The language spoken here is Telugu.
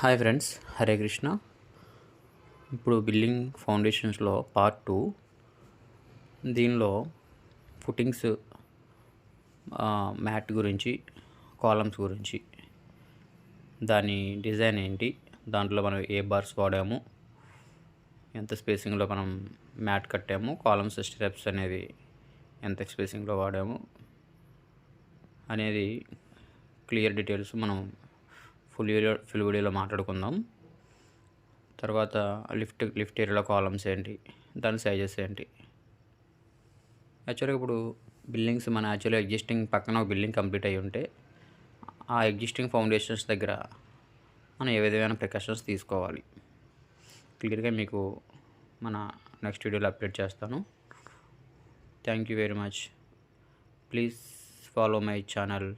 Hi friends, Hare Krishna. ఇప్పుడు బిల్డింగ్ ఫౌండేషన్స్లో పార్ట్ 2. దీనిలో ఫుటింగ్స్, మ్యాట్ గురించి, కాలమ్స్ గురించి, దాని డిజైన్ ఏంటి, దాంట్లో మనం ఏ బార్స్ వాడాము, ఎంత స్పేసింగ్లో మనం మ్యాట్ కట్టాము, కాలమ్స్ స్టెప్స్ అనేది ఎంత స్పేసింగ్లో వాడాము అనేది క్లియర్ డీటెయిల్స్ మనం ఫుల్ వీడియోలో మాట్లాడుకుందాం. తర్వాత లిఫ్ట్ ఏరియాలో కాలమ్స్ ఏంటి, దాని సైజెస్ ఏంటి. యాక్చువల్గా ఇప్పుడు బిల్డింగ్స్ మన ఎగ్జిస్టింగ్ పక్కన ఒక బిల్డింగ్ కంప్లీట్ అయ్యి ఉంటే ఆ ఎగ్జిస్టింగ్ ఫౌండేషన్స్ దగ్గర మనం ఏ విధమైన ప్రికాషన్స్ తీసుకోవాలి క్లియర్గా మీకు మన నెక్స్ట్ వీడియోలో అప్డేట్ చేస్తాను. Thank you very much. Please follow my channel.